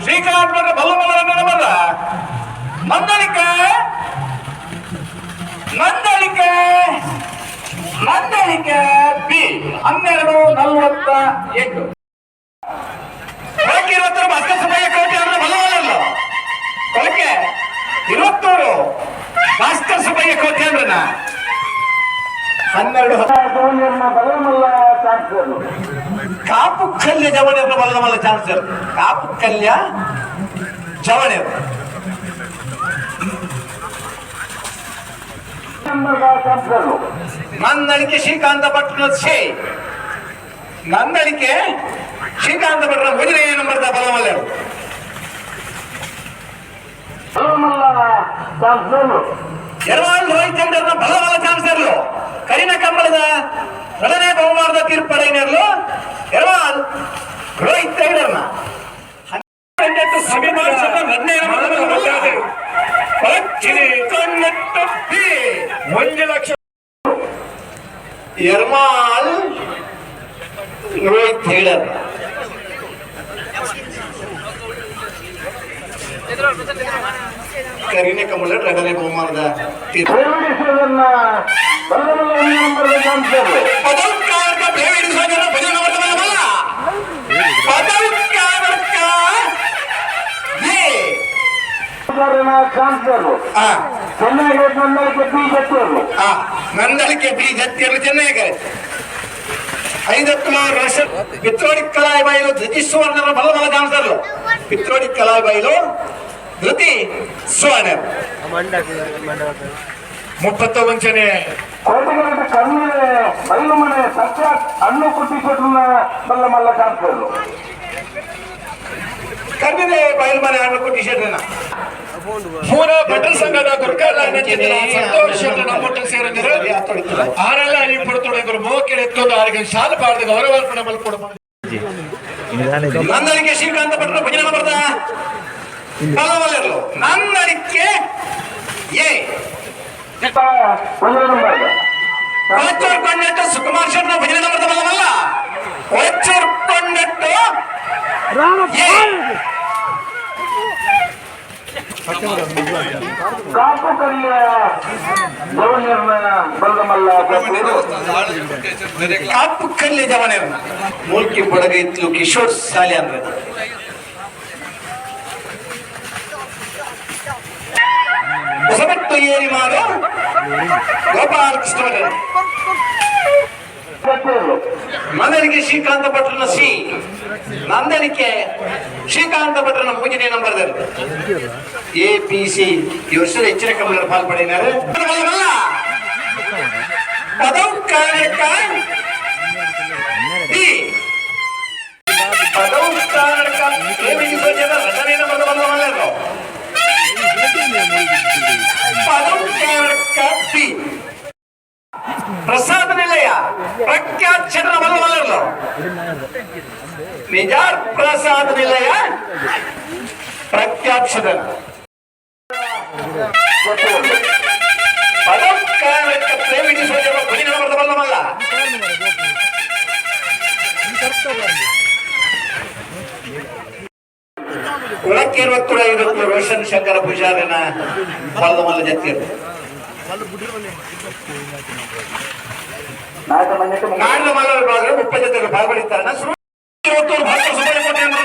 ಶ್ರೀಕಾಂತ್ ಬಲ್ಲ ಮಂದಳಿಕೆ ಮಂದಳಿಕೆ ಮಂದಳಿಕೆ ಬಿ 12:48 ಕೊಳಕೆ 20 ಭಾಸ್ಕರ್ ಸುಬ್ಬಯ್ಯ ಕೋಟೆ ಅಂದ್ರೆ ಬಲ್ಲವಲ್ಲ ಕೊಳಕೆ 20 ಭಾಸ್ಕರ್ ಸುಬ್ಬಯ್ಯ ಕೋಟೆ ಅಂದ್ರೆ 12 ಕಾಪು ಕಲ್ಯ ಜವಣಿಯರು ಬಲಗಮಲ್ಲ ಚಾನ್ಸರ್ ಕಾಪು ಕಲ್ಯ ಜವಣಿಯರು ನಂದಳಿಕೆ ಶ್ರೀಕಾಂತ ಭಟ್ರ ಶೇ ನಂದಳಿಕೆ ಶ್ರೀಕಾಂತ ಭಟ್ರ ಮೊದಲನೇ ನಂಬರ್ದ ಬಲಮಲ್ಲರು ಎರವಾಲ್ ರೋಹಿತ್ ಹೆಗ್ಡರ್ನ ಬಲಮಲ್ಲ ಚಾನ್ಸರ್ಲು ಕರಿನ ಕಂಬಳದ ಎರಡನೇ ಬಹುಮಾನದ ತೀರ್ಪಡೆಯಿನರ್ಲು ಎರವಾಲ್ ರೋಹಿತ್ ಹೆಗ್ಡರ್ನ 1 ಲಕ್ಷ ಎರಮಾಲ್ ರೋಹಿತ್ ಹೆಗ್ಡರ್ ಕರಿನೆ ಕಮಲ ಎರಡನೇ ಬಹುಮಾನದ ನಂದಳಿಕೆ ಬಿ ಜತ್ತಿಯರು ಚೆನ್ನೈಗೆ 50 ವರ್ಷ ಪಿತ್ರೋಡಿ ಕಲಾಯಿ ಬೈಲು ಧೃತಿ ಸುವರ್ಣರ ಬಲಬಲ ಚಾನ್ಸರ್ಲು ಪಿತ್ರೋಡಿ ಕಲಾಯಿ ಬೈಲು ಧೃತಿ ಸುವರ್ಣ 35ನೇ ಮನೆ ಸತ್ಯ ಹಣ್ಣು ಕುಟ್ಟಿಸಿಟ್ರನ್ನ ಬಲ್ಲ ಮಲ್ಲ ಚಾನ್ಸರ್ಲು ಕಣ್ಣಿದೆ ಬಯಲು ಮನೆ ಹಣ್ಣು ಕುಟ್ಟಿಸಿಟ್ರನ್ನ ಪೂರ ಭಟ್ರ ಸಂಘದ ಗುರ್ಕಾಲ ಸಂತೋಷ ನಮ್ಮೊಟ್ಟಿಗೆ ಸೇರಿದ್ರು ಆರೆಲ್ಲ ನೀವು ಕೊಡ್ತೊಡಗರು ಮೋಕೆರೆ ಎತ್ತೊಂದು ಅವರಿಗೆ ಶಾಲೆ ಪಾಡ್ದಾಗ ಗೌರವಾರ್ಪಣೆ ಮಲ್ಕೊಡ ನಂದಳಿಕೆ ಶ್ರೀಕಾಂತ ಭಟ್ರ ಭಜನೆ ಬರ್ದ ಬಲವಲ್ಲರು ನಂದಳಿಕೆ ಎ ಕೊಚ್ಚೂರು ಕೊಂಡಟ್ಟು ಸುಕುಮಾರ್ ಶೆಟ್ಟ ಭಜನೆ ಬರ್ದ ಬಲವಲ್ಲ ಕೊಚ್ಚೂರು ಕೊಂಡಟ್ಟು ಕಾಪು ಕರಿಯ ಬಲಗಮಲ್ಲ ಕಾಪು ಕಲ್ಯ ಜವನೇರ್ ಮೂಲ್ಕಿ ಬಡಗ ಇತ್ಲು ಕಿಶೋರ್ ಸಾಲಿ ಅಂದ್ರೆ ಹೊಸಬೆಟ್ಟು ಏರಿ ಮಾರು ಗೋಪಾಲ ಕೃಷ್ಣ ನಂದಳಿಕೆ ಶ್ರೀಕಾಂತ ಭಟ್ರನ ಸಿ ನಂದಳಿಕೆ ಶ್ರೀಕಾಂತ ಭಟ್ರನ 3ನೇ ನಂಬರ್ದಲ್ಲಿ APC ಈ ವರ್ಷದ ಹೆಚ್ಚಿನ ಕಮಲರು ಪಾಲ್ಪಡಿದ್ದಾರೆ ಪದವು ಕಾರಣಕ್ಕ ಬಿ ಪದವು ಕಾರಣಕ್ಕ ರಚನೆ ನಂಬರ್ ಬಲ್ಲವಲ್ಲರು ಪದವು ಕಾರಣಕ್ಕ ಬಿ ಪ್ರಸಾದ ನಿಲಯ ಪ್ರಖ್ಯಾತ್ ಚಂದ್ರ ಬಲ್ಲವಲ್ಲರು ನಿಜಾರ್ ಪ್ರಸಾದ ನಿಲಯ ಪ್ರಖ್ಯಾತ್ ಚಂದ್ರ ಪದಕಾರಕ್ಕೆ ಪ್ರೇಮಿಸುವ ಭಜನೆ ಬರ್ದ ಬಲ್ಲವಲ್ಲ ಕುಳಕ್ಕೆ 20 ರೋಷನ್ ಶಂಕರ ಪೂಜಾರಿನ ಬಲ್ಲಮಲ್ಲ ಜತ್ತಿಯರು ನಾಡ ಮಲ್ಲರು 30 ಜೊತೆ ಪಾಲ್ಗೊಳ್ಳುತ್ತಾರೆ. 20 ಭಾರತ ಸುಬ್ರಹ್ಮಣ್ಯ